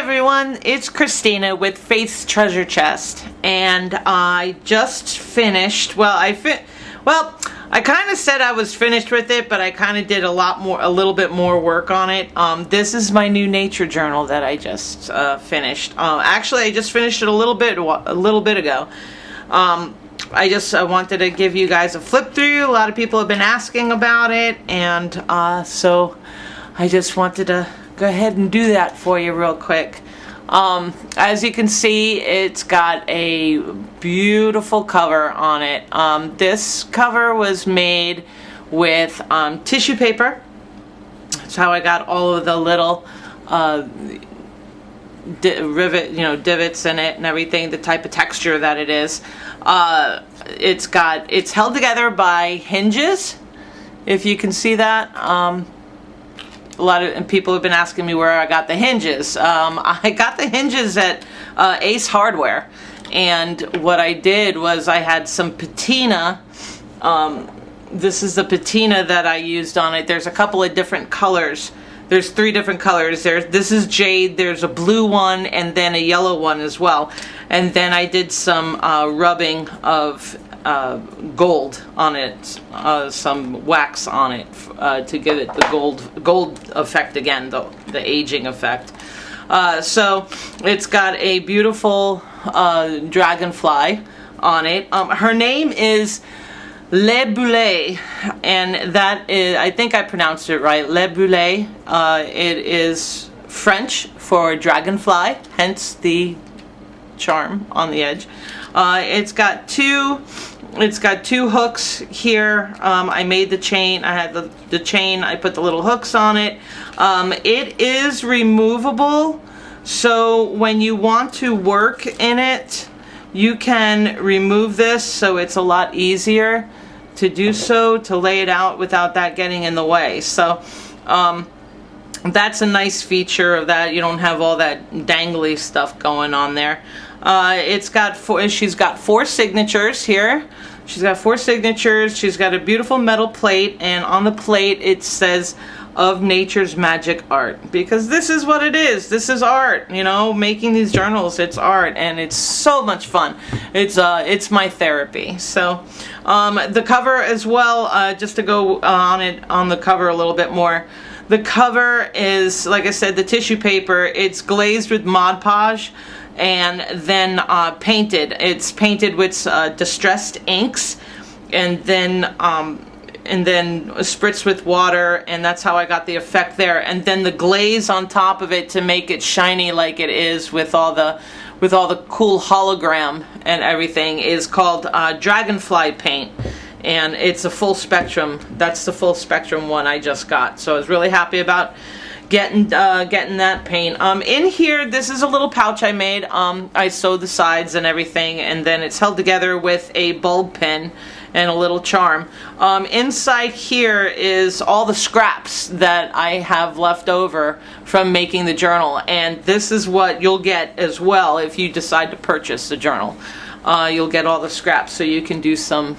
everyone, it's Christina with Faith's Treasure Chest, and I just finished, I kind of said I was finished with it, but I kind of did a little bit more work on it. This is my new nature journal that I just finished. Actually, I just finished it a little bit ago. I wanted to give you guys a flip through. A lot of people have been asking about it, and so I just wanted to go ahead and do that for you real quick. As you can see, it's got a beautiful cover on it. This cover was made with tissue paper. That's how I got all of the little divots in it and everything, the type of texture that it is. It's held together by hinges, if you can see that. A lot of people have been asking me where I got the hinges. I got the hinges at Ace Hardware, and what I did was I had some patina. This is the patina that I used on it. There's a couple of different colors. There's 3 different colors. This is jade, there's a blue one, and then a yellow one as well. And then I did some rubbing of gold on it, some wax on it to give it the gold effect again, the aging effect. So it's got a beautiful dragonfly on it. Her name is Libellule, and that is, I think I pronounced it right, Libellule. It is French for dragonfly, hence the charm on the edge. It's got two hooks here. I made the chain. I had the chain. I put the little hooks on it. It is removable, so when you want to work in it, you can remove this, so it's a lot easier to do so, to lay it out without that getting in the way. So that's a nice feature of that. You don't have all that dangly stuff going on there. She's got 4 signatures here. She's got 4 signatures. She's got a beautiful metal plate, and on the plate it says "Of Nature's Magic Art," because this is what it is. This is art, you know, making these journals. It's art, and it's so much fun. It's my therapy. So the cover as well, just to go on the cover a little bit more. The cover is, like I said, the tissue paper. It's glazed with Mod Podge and then painted. It's painted with distressed inks, and then spritzed with water, and that's how I got the effect there. And then the glaze on top of it to make it shiny like it is with all the cool hologram and everything is called Dragonfly paint, and it's a full spectrum. That's the full spectrum one I just got, so I was really happy about getting that paint. In here, this is a little pouch I made. I sewed the sides and everything, and then it's held together with a bulb pin and a little charm. Inside here is all the scraps that I have left over from making the journal, and this is what you'll get as well if you decide to purchase the journal. You'll get all the scraps, so you can do some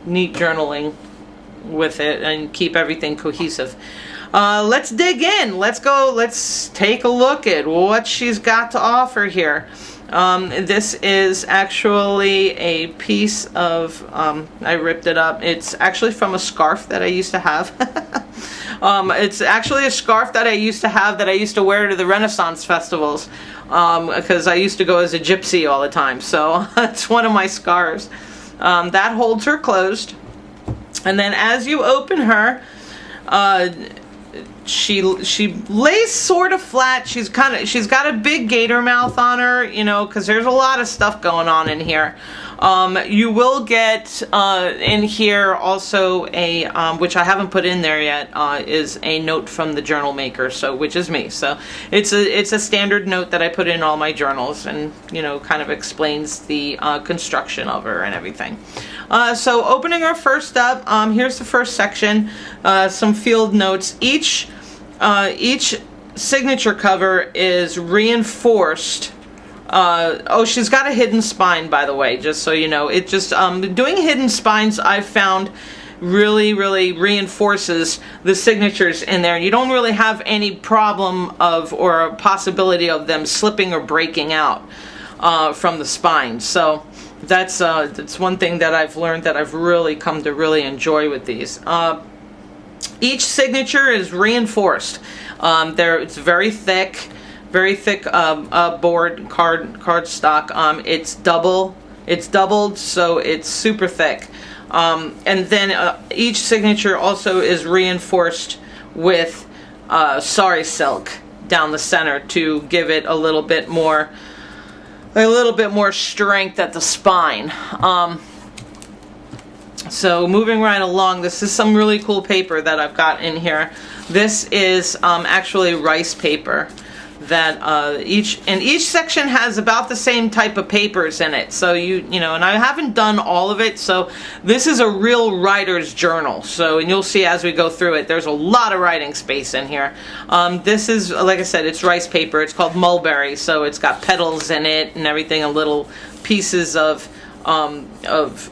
neat journaling with it and keep everything cohesive. Let's dig in. Let's take a look at what she's got to offer here. This is actually a piece of, I ripped it up. It's actually from a scarf that I used to have. It's actually a scarf that I used to have that I used to wear to the Renaissance festivals, because I used to go as a gypsy all the time. So it's one of my scarves. That holds her closed. And then as you open her, she lays sort of flat. She's got a big gator mouth on her, you know, because there's a lot of stuff going on in here. You will get in here also a which I haven't put in there yet, is a note from the journal maker, so which is me. So it's a standard note that I put in all my journals, and you know, kind of explains the construction of her and everything. So opening her first up, here's the first section. Some field notes. Each signature cover is reinforced. Oh, she's got a hidden spine, by the way, just so you know. It just doing hidden spines, I've found, really reinforces the signatures in there. You don't really have any problem of, or a possibility of them slipping or breaking out from the spine. So that's one thing that I've learned that I've really come to really enjoy with these. Each signature is reinforced. It's very thick board cardstock. It's doubled, so it's super thick. And then each signature also is reinforced with sari silk down the center to give it a little bit more strength at the spine. So moving right along, this is some really cool paper that I've got in here. This is actually rice paper that each section has about the same type of papers in it. So you know, and I haven't done all of it, so this is a real writer's journal. So, and you'll see as we go through it, there's a lot of writing space in here. This is, like I said, it's rice paper. It's called mulberry, so it's got petals in it and everything, and little pieces of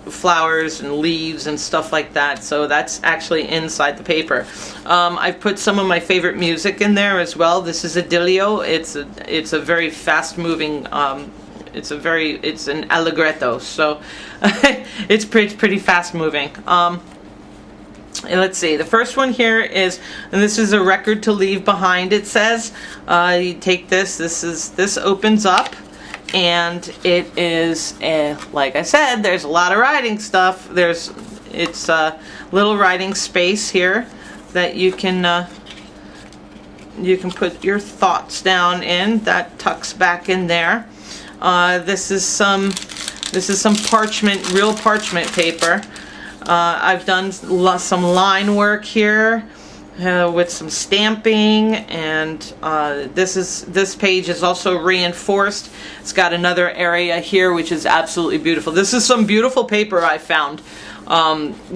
flowers and leaves and stuff like that. So that's actually inside the paper. I've put some of my favorite music in there as well. This is a Libellule. It's a very fast moving, it's an allegretto, so it's pretty fast moving. Let's see, the first one here is, and this is a record to leave behind, it says. You take this opens up, and it is, like I said, there's a lot of writing stuff. It's a little writing space here that you can put your thoughts down in. That tucks back in there. This is some parchment, real parchment paper. I've done some line work here with some stamping, and this page is also reinforced. It's got another area here which is absolutely beautiful. This is some beautiful paper I found.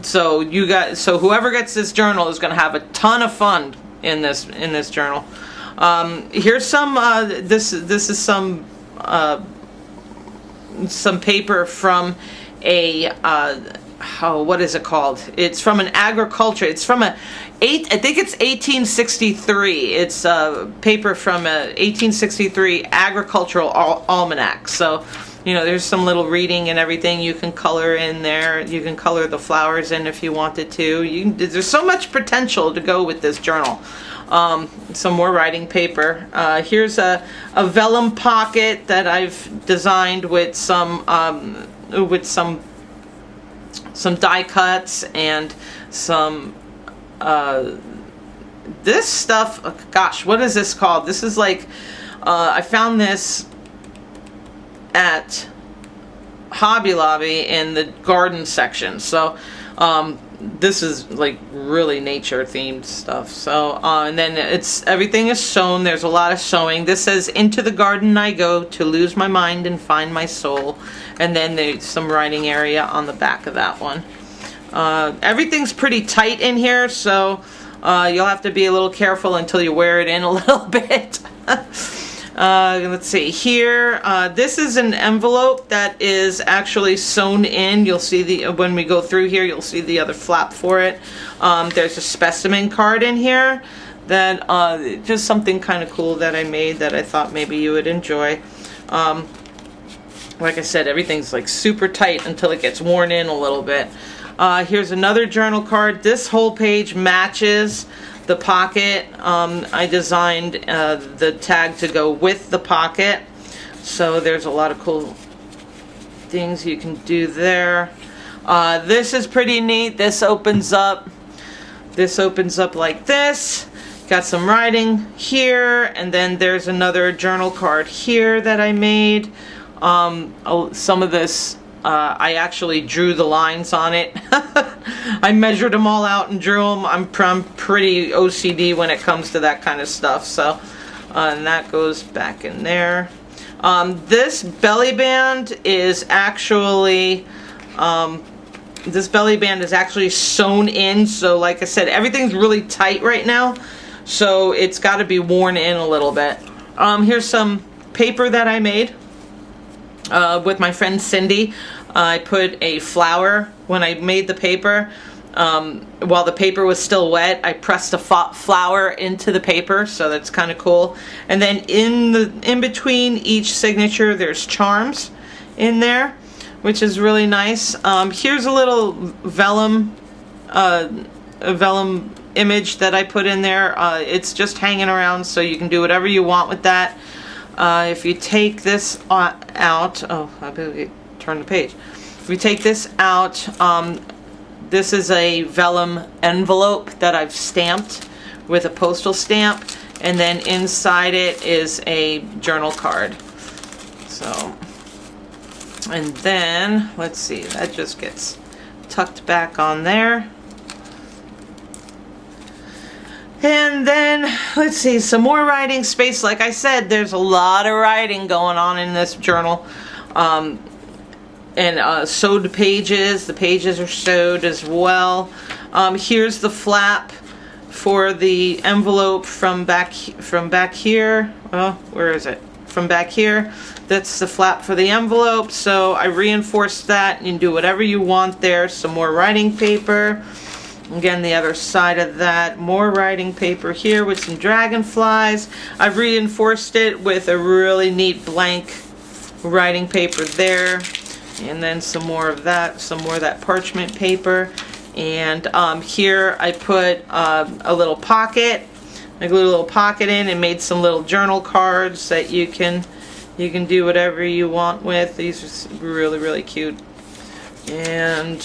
So whoever gets this journal is going to have a ton of fun in this journal. Here's some this is some paper from a what is it called? It's from an agriculture. It's from I think it's 1863. It's paper from a 1863 agricultural almanac. So, you know, there's some little reading and everything you can color in there. You can color the flowers in if you wanted to. There's so much potential to go with this journal. Some more writing paper. Here's a vellum pocket that I've designed with some die cuts and some this stuff. Gosh, what is this called? This is like I found this at Hobby Lobby in the garden section. So this is like really nature themed stuff. So and then everything is sewn. There's a lot of sewing. This says, "Into the garden I go to lose my mind and find my soul." And then there's some writing area on the back of that one. Everything's pretty tight in here, so you'll have to be a little careful until you wear it in a little bit. Let's see here. This is an envelope that is actually sewn in. You'll see when we go through here, you'll see the other flap for it. There's a specimen card in here that just something kind of cool that I made that I thought maybe you would enjoy. Like I said, everything's like super tight until it gets worn in a little bit. Here's another journal card. This whole page matches the pocket. I designed the tag to go with the pocket. So there's a lot of cool things you can do there. This is pretty neat. This opens up like this. Got some writing here, and then there's another journal card here that I made. Some of this I actually drew the lines on it. I measured them all out and drew them. I'm pretty OCD when it comes to that kind of stuff. So and that goes back in there. This belly band is actually sewn in. So like I said, everything's really tight right now, so it's got to be worn in a little bit. Here's some paper that I made with my friend Cindy. I put a flower when I made the paper. while the paper was still wet, I pressed a flower into the paper, so that's kind of cool. And then in between each signature, there's charms in there, which is really nice. Here's a little vellum, image that I put in there. It's just hanging around, so you can do whatever you want with that. If you take this out, oh, I better turn the page. If you take this out, this is a vellum envelope that I've stamped with a postal stamp, and then inside it is a journal card. So, and then, let's see, that just gets tucked back on there. And then, let's see, some more writing space. Like I said, there's a lot of writing going on in this journal. And sewed pages. The pages are sewed as well. Here's the flap for the envelope from back here. Well, where is it? From back here. That's the flap for the envelope. So I reinforced that. You can do whatever you want there. Some more writing paper. Again, the other side of that, more writing paper here with some dragonflies. I've reinforced it with a really neat blank writing paper there. And then some more of that parchment paper. And here I put a little pocket, like a little pocket in, and made some little journal cards that you can do whatever you want with. These are really, really cute. And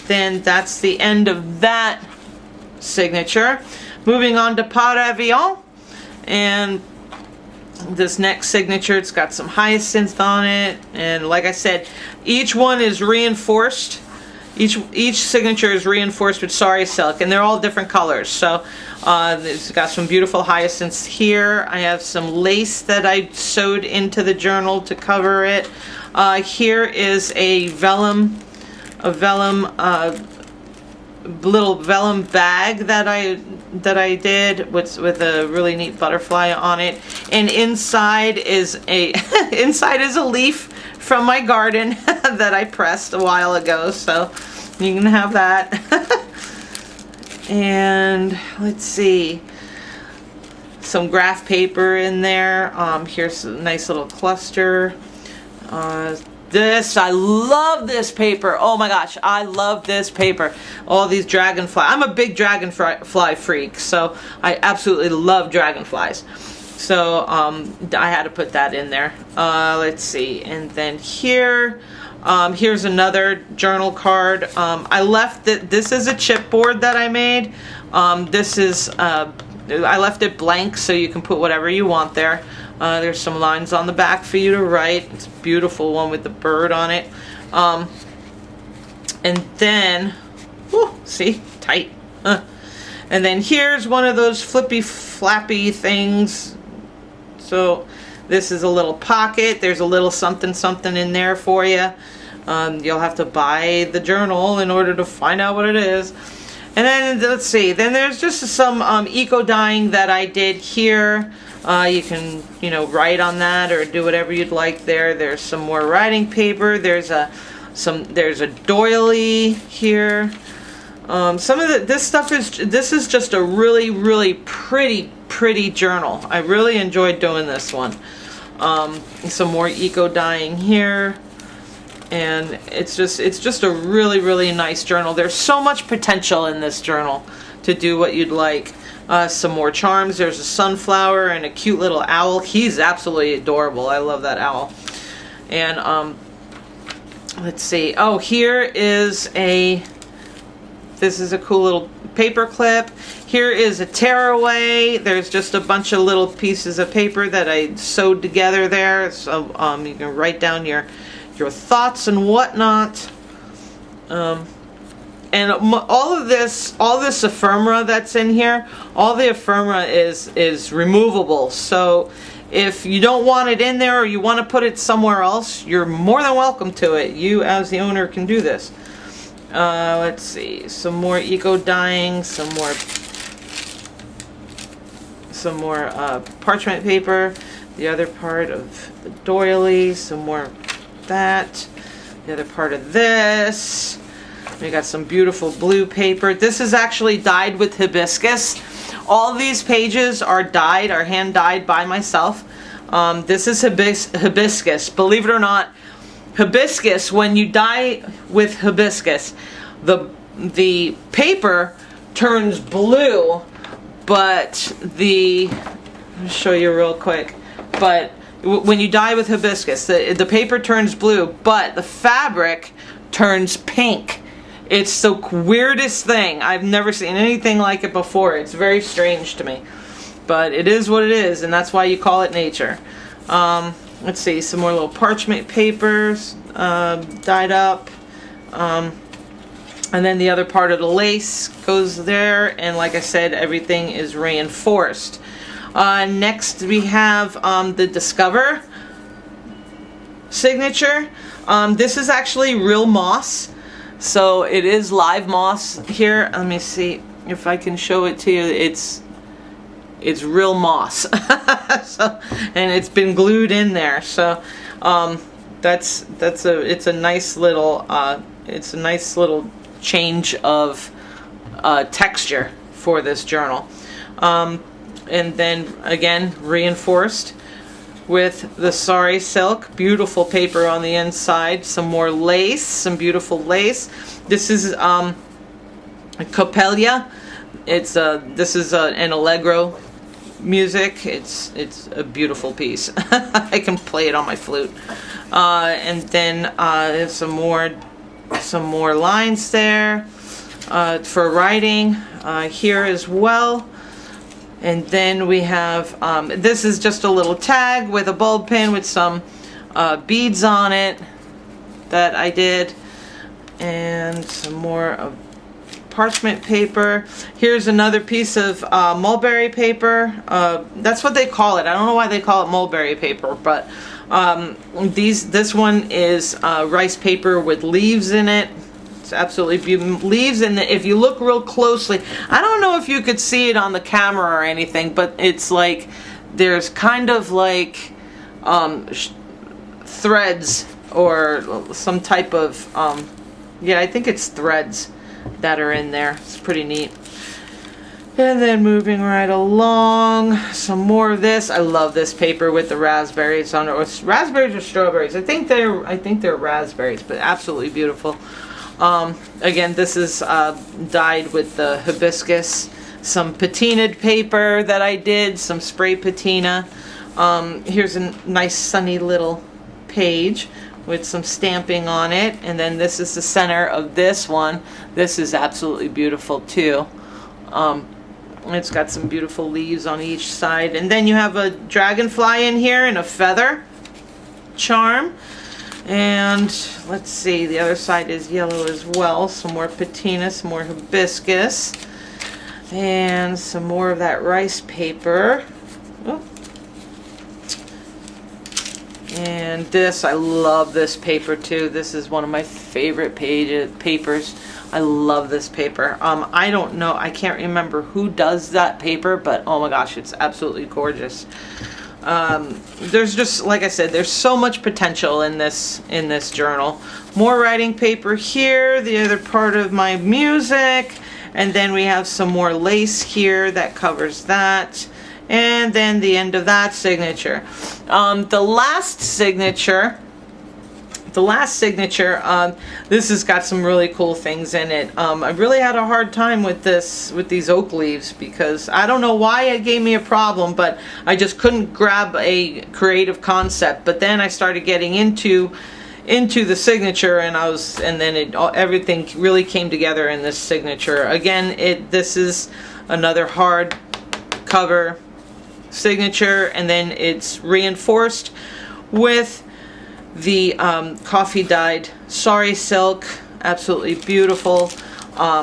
then that's the end of that signature. Moving on to Pas d'Avion, and this next signature, it's got some hyacinth on it, and like I said, each one is reinforced. Each signature is reinforced with sari silk, and they're all different colors. So it's got some beautiful hyacinths here. I have some lace that I sewed into the journal to cover it. Here is a little vellum bag that I did with a really neat butterfly on it, and inside is a leaf from my garden that I pressed a while ago, so you can have that. And let's see, some graph paper in there. Here's a nice little cluster. I love this paper. Oh my gosh, I love this paper. All these dragonfly. I'm a big dragonfly freak, so I absolutely love dragonflies. So I had to put that in there. Let's see, and then here's another journal card. I left it. This is a chipboard that I made. I left it blank, so you can put whatever you want there. There's some lines on the back for you to write. It's a beautiful one with the bird on it. And then, whoo, see, tight. And then here's one of those flippy flappy things. So this is a little pocket. There's a little something something in there for you. You'll have to buy the journal in order to find out what it is. And then let's see, then there's just some eco dyeing that I did here. You can, write on that or do whatever you'd like there. There's some more writing paper. There's a doily here. This is just a really, really pretty journal. I really enjoyed doing this one. Some more eco dyeing here. And it's just a really, really nice journal. There's so much potential in this journal to do what you'd like. Some more charms. There's a sunflower and a cute little owl. He's absolutely adorable. I love that owl. And let's see. Oh, this is a cool little paper clip. Here is a tearaway. There's just a bunch of little pieces of paper that I sewed together there. So you can write down your thoughts and whatnot. And all this ephemera that's in here, all the ephemera is removable. So if you don't want it in there or you want to put it somewhere else, you're more than welcome to it. You as the owner can do this. Let's see, some more eco dyeing, some more parchment paper, the other part of the doily, some more of that, the other part of this. We got some beautiful blue paper. This is actually dyed with hibiscus. All of these pages are dyed, are hand dyed by myself. This is hibiscus. Believe it or not, hibiscus, when you dye with hibiscus, the paper turns blue, but I'll show you real quick. But when you dye with hibiscus, the paper turns blue, but the fabric turns pink. It's the weirdest thing. I've never seen anything like it before. It's very strange to me. But it is what it is, and that's why you call it nature. Let's see, some more little parchment papers dyed up. And then the other part of the lace goes there, and like I said, everything is reinforced. Next we have the Discover signature. This is actually real moss, so it is live moss here. Let me see if I can show it to you. It's real moss. So, and it's been glued in there. So it's a nice little change of texture for this journal. And then again, reinforced with the sari silk. Beautiful paper on the inside. Some more lace, some beautiful lace. This is Coppelia. This is an Allegro music. It's a beautiful piece. I can play it on my flute. And then some more lines there for writing here as well. And then we have this is just a little tag with a bulb pin with some beads on it that I did, and some more of parchment paper. Here's another piece of mulberry paper. That's what they call it. I don't know why they call it mulberry paper, but this one is rice paper with leaves in it. It's absolutely beautiful. Leaves, and if you look real closely, I don't know if you could see it on the camera or anything, but it's like there's kind of like threads or some type of yeah, I think it's threads that are in there. It's pretty neat. And then moving right along, some more of this. I love this paper with the raspberries on it. Or raspberries or strawberries. I think they're raspberries, but absolutely beautiful. Again, this is dyed with the hibiscus. Some patinaed paper that I did, some spray patina. Here's a nice sunny little page with some stamping on it, and then this is the center of this one. This is absolutely beautiful too. It's got some beautiful leaves on each side, and then you have a dragonfly in here and a feather charm. And let's see, the other side is yellow as well. Some more patina, some more hibiscus, and some more of that rice paper. Oh. And this, I love this paper too. This is one of my favorite papers. I love this paper. I don't know, I can't remember who does that paper, but oh my gosh, it's absolutely gorgeous. There's just, like I said, there's so much potential in this journal. More writing paper here, the other part of my music, and then we have some more lace here that covers that, and then the end of that signature. The last signature, this has got some really cool things in it. I really had a hard time with these oak leaves, because I don't know why it gave me a problem, but I just couldn't grab a creative concept. But then I started getting into the signature, and everything really came together in this signature. Again, this is another hard cover signature, and then it's reinforced with the coffee dyed sari silk. Absolutely beautiful.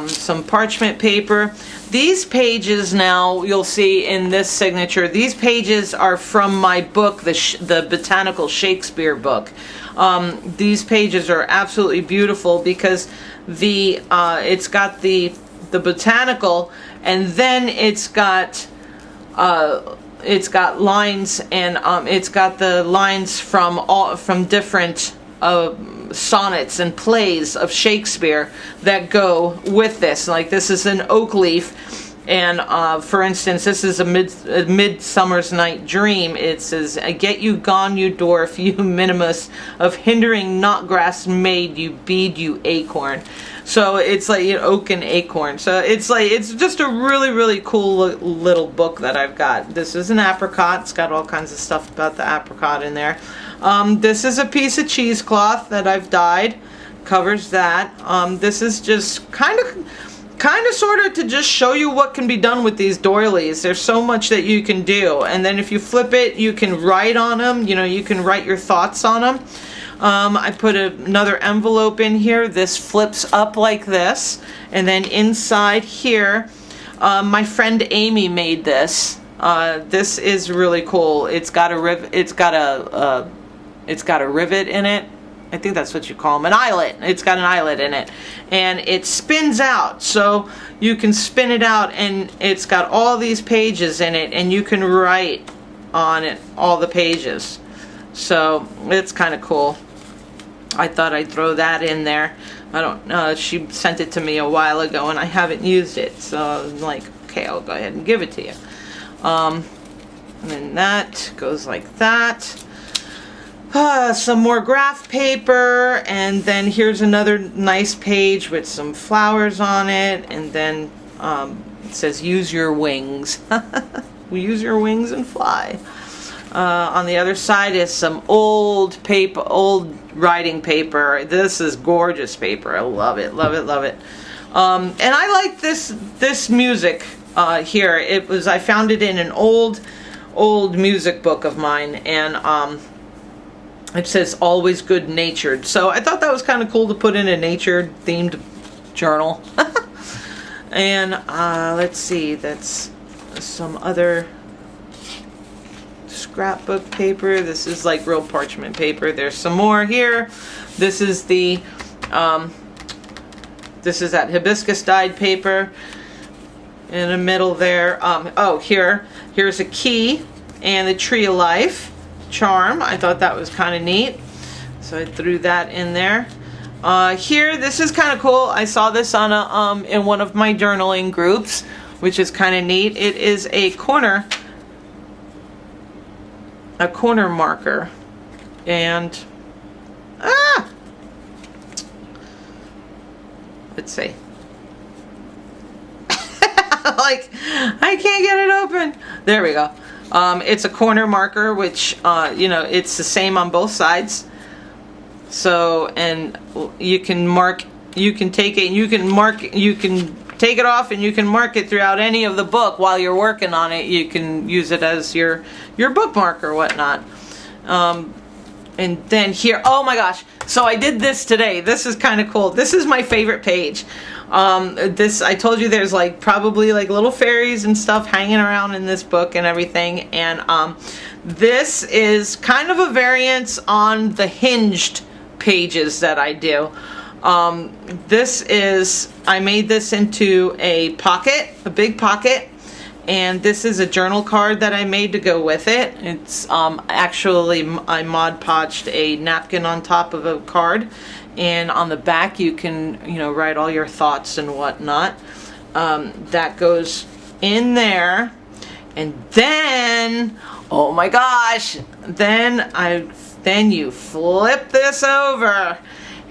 Some parchment paper. These pages now, you'll see in this signature, these pages are from my book, the Botanical Shakespeare book. These pages are absolutely beautiful because it's got the botanical, and then it's got lines, and it's got the lines from different sonnets and plays of Shakespeare that go with this. Like this is an oak leaf. And for instance, this is a Midsummer's Night Dream. It says, "Get you gone, you dwarf, you minimus, of hindering not grass made, you bead, you acorn." So it's like oak and acorn. So it's like, it's just a really, really cool little book that I've got. This is an apricot. It's got all kinds of stuff about the apricot in there. This is a piece of cheesecloth that I've dyed. Covers that. This is just kind of sort of to just show you what can be done with these doilies. There's so much that you can do. And then if you flip it, you can write on them. You can write your thoughts on them. I put another envelope in here. This flips up like this. And then inside here, my friend Amy made this. This is really cool. It's got a rivet in it. I think that's what you call them, an eyelet. It's got an eyelet in it, and it spins out, so you can spin it out, and it's got all these pages in it, and you can write on it, all the pages. So it's kind of cool. I thought I'd throw that in there. I don't know, she sent it to me a while ago, and I haven't used it, so I'm like, okay, I'll go ahead and give it to you. And then that goes like that. Some more graph paper, and then here's another nice page with some flowers on it, and then it says use your wings. Use your wings and fly. On the other side is some old paper, old writing paper. This is gorgeous paper. I love it, love it, love it. And I like this music here. I found it in an old music book of mine, and it says always good natured. So I thought that was kind of cool to put in a nature themed journal. And let's see, that's some other scrapbook paper. This is like real parchment paper. There's some more here. This is that hibiscus dyed paper in the middle there. Oh, here's a key and the tree of life charm. I thought that was kind of neat, so I threw that in there. Here, this is kind of cool. I saw this on in one of my journaling groups, which is kind of neat. It is a corner marker, and let's see. Like, I can't get it open. There we go. It's a corner marker, which, it's the same on both sides. So, and you can take it, and you can take it off, and you can mark it throughout any of the book while you're working on it. You can use it as your bookmark or whatnot. And then here, oh my gosh, so I did this today. This is kind of cool. This is my favorite page. I told you there's like probably like little fairies and stuff hanging around in this book and everything, and this is kind of a variance on the hinged pages that I do. I made this into a pocket, a big pocket, and this is a journal card that I made to go with it. It's actually, I Mod Podged a napkin on top of a card, and on the back you can write all your thoughts and whatnot. That goes in there, and then, oh my gosh, then you flip this over,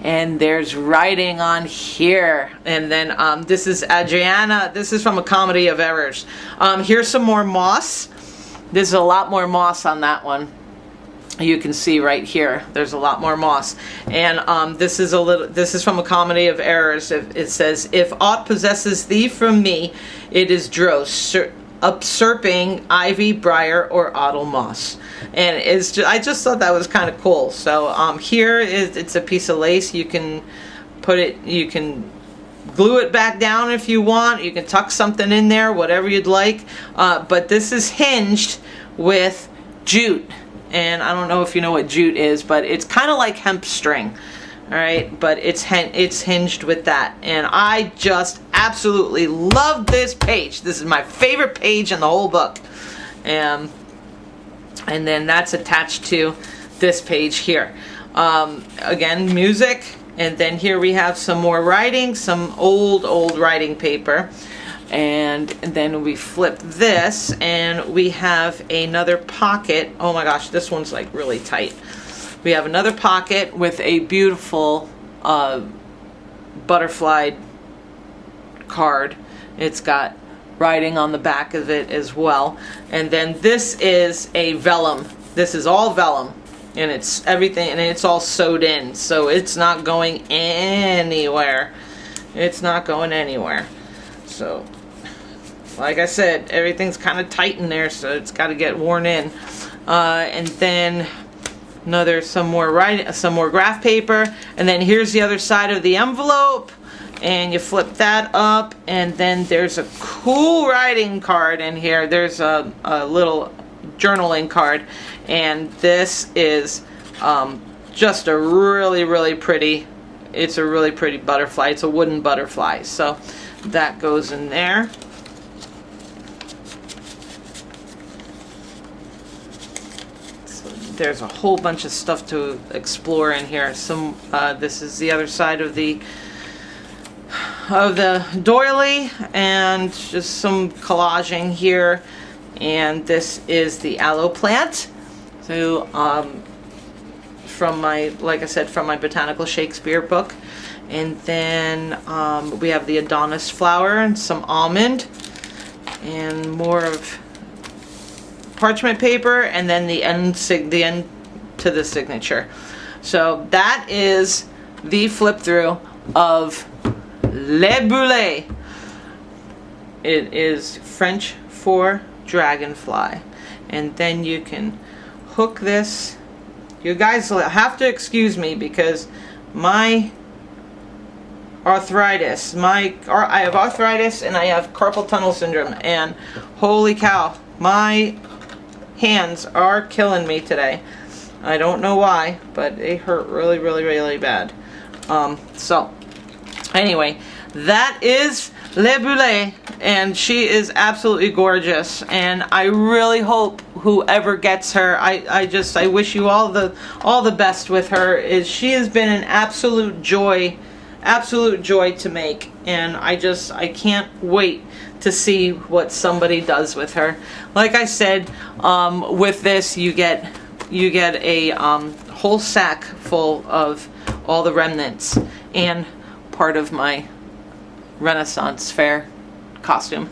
and there's writing on here. And then this is Adriana. This is from A Comedy of Errors. Here's some more moss. There's a lot more moss on that one. You can see right here, there's a lot more moss. And this is from A Comedy of Errors. It says, if aught possesses thee from me, it is dross, usurping ivy, briar, or ottle moss. And I just thought that was kind of cool. So here it's a piece of lace. You can you can glue it back down if you want. You can tuck something in there, whatever you'd like. But this is hinged with jute. And I don't know if you know what jute is, but it's kind of like hemp string. All right, but it's hinged with that, and I just absolutely love this page. This is my favorite page in the whole book, and then that's attached to this page here. Again, music. And then here we have some more writing, some old writing paper. And then we flip this and we have another pocket. Oh my gosh, this one's like really tight. We have another pocket with a beautiful butterfly card. It's got writing on the back of it as well. And then this is a vellum. This is all vellum. And it's everything, and it's all sewed in, so it's not going anywhere. It's not going anywhere. So, like I said, everything's kind of tight in there, so it's got to get worn in. And then some more graph paper, and then here's the other side of the envelope. And you flip that up, and then there's a cool writing card in here. There's a little journaling card, and this is just a really pretty, it's a really pretty butterfly. It's a wooden butterfly, so that goes in there. So there's a whole bunch of stuff to explore in here. This is the other side of the doily, and just some collaging here. And this is the aloe plant. So from my, like I said, from my Botanical Shakespeare book. And then we have the Adonis flower and some almond and more of parchment paper, and then the end to the signature. So that is the flip through of Libellule. It is French for dragonfly. And then you can hook this. You guys will have to excuse me because my arthritis, I have arthritis and I have carpal tunnel syndrome, and holy cow, my hands are killing me today. I don't know why, but they hurt really bad. So anyway, that is Libellule, and she is absolutely gorgeous, and I really hope whoever gets her, I wish you all the best with her. She has been an absolute joy to make, and I can't wait to see what somebody does with her. Like I said, with this you get a whole sack full of all the remnants and part of my Renaissance Fair costume.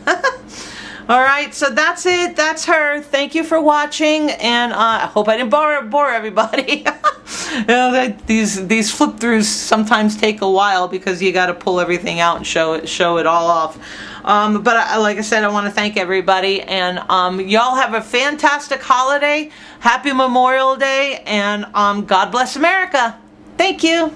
Alright, so that's it. That's her. Thank you for watching, and I hope I didn't bore everybody. You know, these flip throughs sometimes take a while because you got to pull everything out and show it all off. But like I said, I want to thank everybody, and y'all have a fantastic holiday. Happy Memorial Day, and God bless America. Thank you.